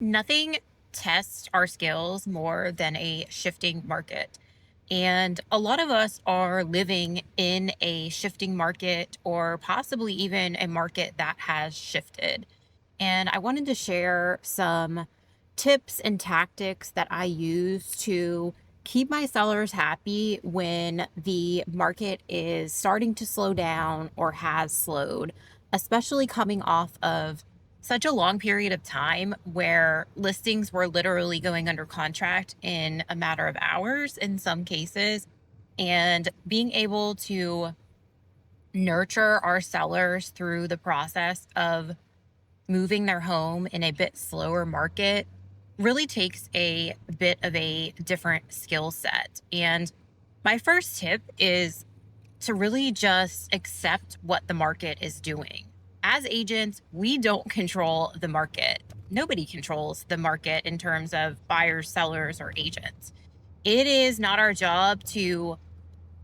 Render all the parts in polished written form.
Nothing tests our skills more than a shifting market. And a lot of us are living in a shifting market or possibly even a market that has shifted. And I wanted to share some tips and tactics that I use to keep my sellers happy when the market is starting to slow down or has slowed, especially coming off of such a long period of time where listings were literally going under contract in a matter of hours in some cases. And being able to nurture our sellers through the process of moving their home in a bit slower market really takes a bit of a different skill set. And my first tip is to really just accept what the market is doing. As agents, we don't control the market. Nobody controls the market in terms of buyers, sellers, or agents. It is not our job to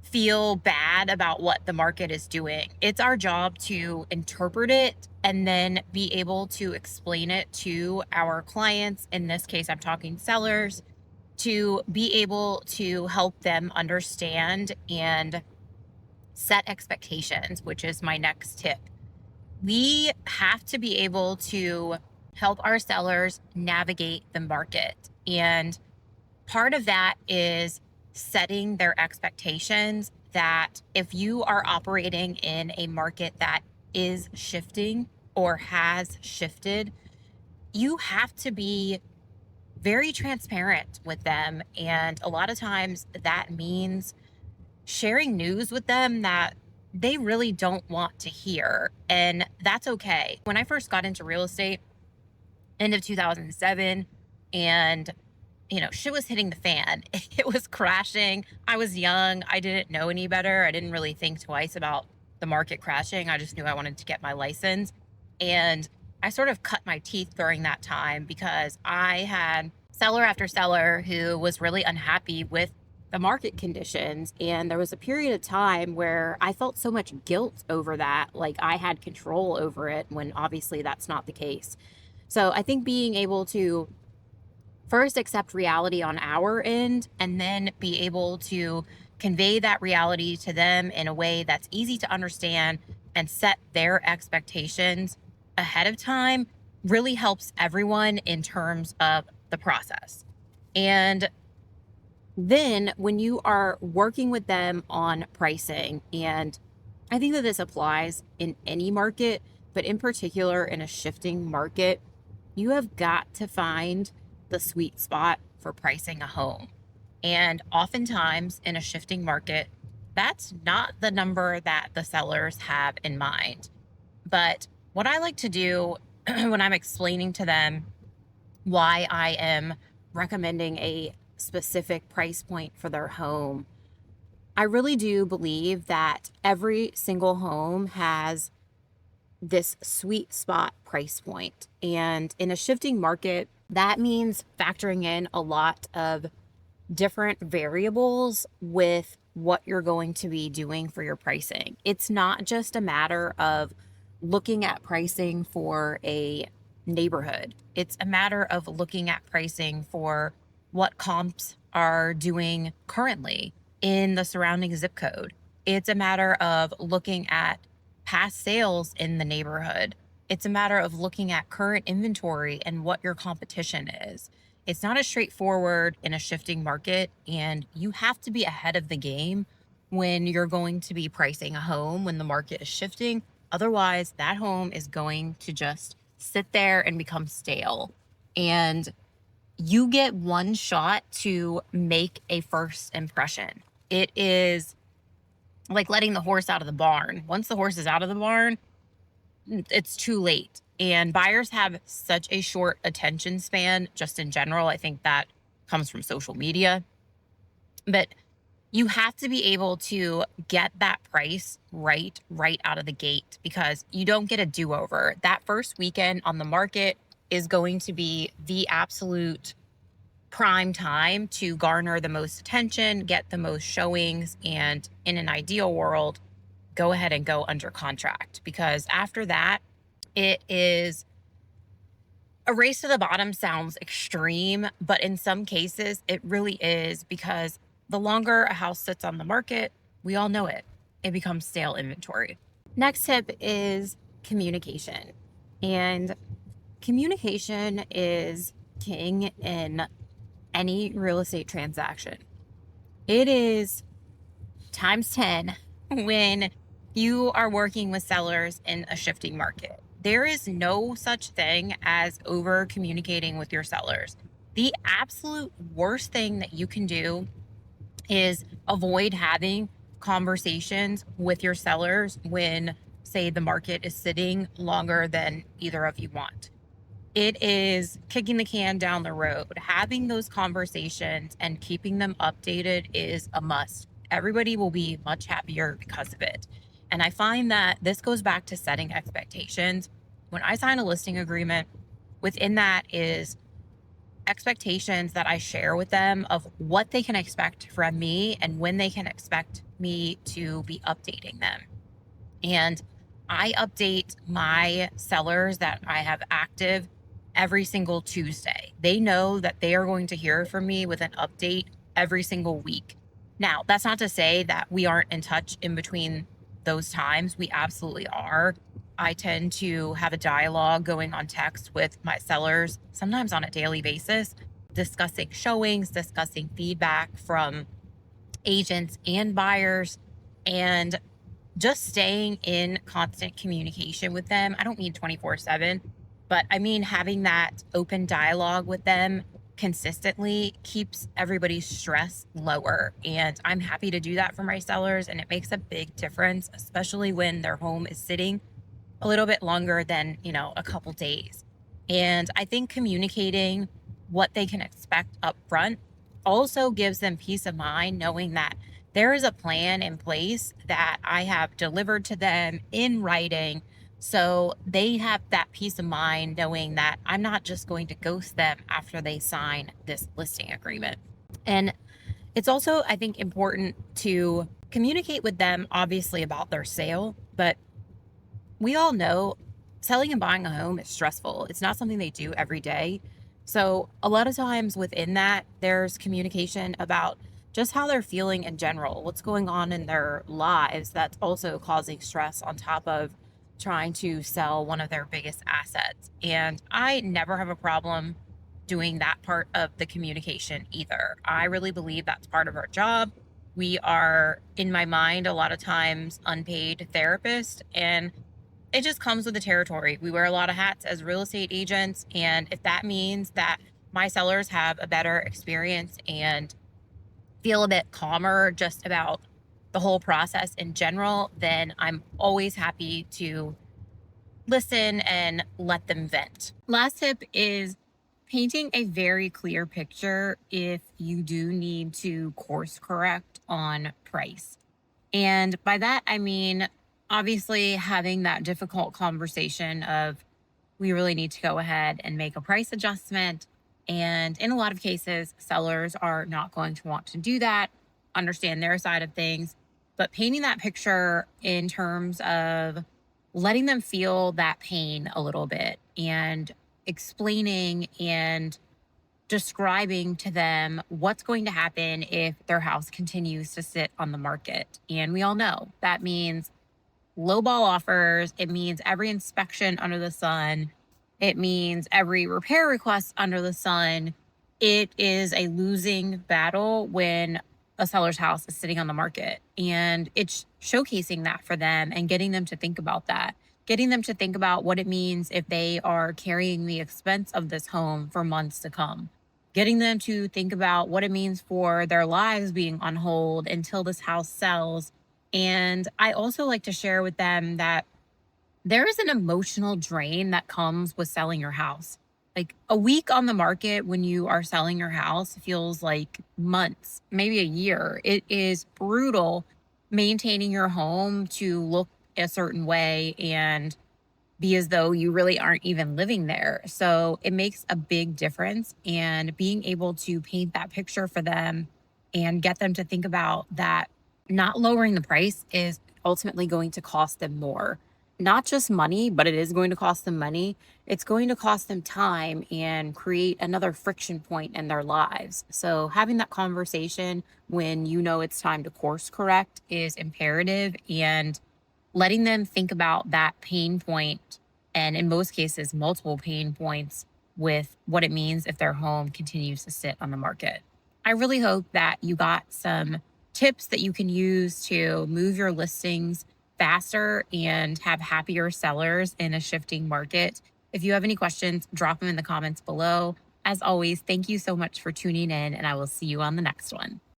feel bad about what the market is doing. It's our job to interpret it and then be able to explain it to our clients. In this case, I'm talking sellers, to be able to help them understand and set expectations, which is my next tip. We have to be able to help our sellers navigate the market. And part of that is setting their expectations that if you are operating in a market that is shifting or has shifted, you have to be very transparent with them. And a lot of times that means sharing news with them that they really don't want to hear. And that's okay. When I first got into real estate, end of 2007, and shit was hitting the fan. It was crashing. I was young. I didn't know any better. I didn't really think twice about the market crashing. I just knew I wanted to get my license. And I sort of cut my teeth during that time because I had seller after seller who was really unhappy with the market conditions. And there was a period of time where I felt so much guilt over that, like I had control over it, when obviously that's not the case. So I think being able to first accept reality on our end and then be able to convey that reality to them in a way that's easy to understand and set their expectations ahead of time really helps everyone in terms of the process. And then when you are working with them on pricing, and I think that this applies in any market, but in particular in a shifting market, you have got to find the sweet spot for pricing a home. And oftentimes in a shifting market, that's not the number that the sellers have in mind. But what I like to do when I'm explaining to them why I am recommending a specific price point for their home, I really do believe that every single home has this sweet spot price point. And in a shifting market, that means factoring in a lot of different variables with what you're going to be doing for your pricing. It's not just a matter of looking at pricing for a neighborhood, it's a matter of looking at pricing for what comps are doing currently in the surrounding zip code. It's a matter of looking at past sales in the neighborhood. It's a matter of looking at current inventory and what your competition is. It's not as straightforward in a shifting market, and you have to be ahead of the game when you're going to be pricing a home when the market is shifting. Otherwise, that home is going to just sit there and become stale. And you get one shot to make a first impression. It is like letting the horse out of the barn. Once the horse is out of the barn, it's too late. And buyers have such a short attention span, just in general. I think that comes from social media. But you have to be able to get that price right out of the gate, because you don't get a do-over. That first weekend on the market is going to be the absolute prime time to garner the most attention, get the most showings, and in an ideal world, go ahead and go under contract. Because after that, it is A race to the bottom sounds extreme, but in some cases, it really is because the longer a house sits on the market, we all know it, it becomes stale inventory. Next tip is communication. And communication is king in any real estate transaction. It is times 10 when you are working with sellers in a shifting market. There is no such thing as over communicating with your sellers. The absolute worst thing that you can do is avoid having conversations with your sellers when, say, the market is sitting longer than either of you want. It is kicking the can down the road. Having those conversations and keeping them updated is a must. Everybody will be much happier because of it. And I find that this goes back to setting expectations. When I sign a listing agreement, within that is expectations that I share with them of what they can expect from me and when they can expect me to be updating them. And I update my sellers that I have active every single Tuesday. They know that they are going to hear from me with an update every single week. Now, that's not to say that we aren't in touch in between those times. We absolutely are. I tend to have a dialogue going on text with my sellers, sometimes on a daily basis, discussing showings, discussing feedback from agents and buyers, and just staying in constant communication with them. I don't mean 24/7, but I mean having that open dialogue with them consistently keeps everybody's stress lower. And I'm happy to do that for my sellers. And it makes a big difference, especially when their home is sitting a little bit longer than, a couple days. And I think communicating what they can expect up front also gives them peace of mind knowing that there is a plan in place that I have delivered to them in writing. So they have that peace of mind knowing that I'm not just going to ghost them after they sign this listing agreement. And it's also, I think, important to communicate with them, obviously, about their sale, but we all know selling and buying a home is stressful. It's not something they do every day. So, a lot of times within that, there's communication about just how they're feeling in general, what's going on in their lives that's also causing stress on top of trying to sell one of their biggest assets. And I never have a problem doing that part of the communication either. I really believe that's part of our job. We are, in my mind, a lot of times unpaid therapists, and it just comes with the territory. We wear a lot of hats as real estate agents. And if that means that my sellers have a better experience and feel a bit calmer just about the whole process in general, then I'm always happy to listen and let them vent. Last tip is painting a very clear picture if you do need to course correct on price. And by that, I mean, obviously, having that difficult conversation of we really need to go ahead and make a price adjustment. And in a lot of cases, sellers are not going to want to do that, understand their side of things. But painting that picture in terms of letting them feel that pain a little bit and explaining and describing to them what's going to happen if their house continues to sit on the market. And we all know that means lowball offers, it means every inspection under the sun, it means every repair request under the sun. It is a losing battle when a seller's house is sitting on the market. And it's showcasing that for them and getting them to think about that, getting them to think about what it means if they are carrying the expense of this home for months to come, getting them to think about what it means for their lives being on hold until this house sells. And I also like to share with them that there is an emotional drain that comes with selling your house. Like a week on the market when you are selling your house feels like months, maybe a year. It is brutal maintaining your home to look a certain way and be as though you really aren't even living there. So it makes a big difference. And being able to paint that picture for them and get them to think about that not lowering the price is ultimately going to cost them more. not just money, but it is going to cost them money. It's going to cost them time and create another friction point in their lives. So, having that conversation when you know it's time to course correct is imperative, and letting them think about that pain point, and in most cases, multiple pain points with what it means if their home continues to sit on the market. I really hope that you got some tips that you can use to move your listings faster and have happier sellers in a shifting market. If you have any questions, drop them in the comments below. As always, thank you so much for tuning in, and I will see you on the next one.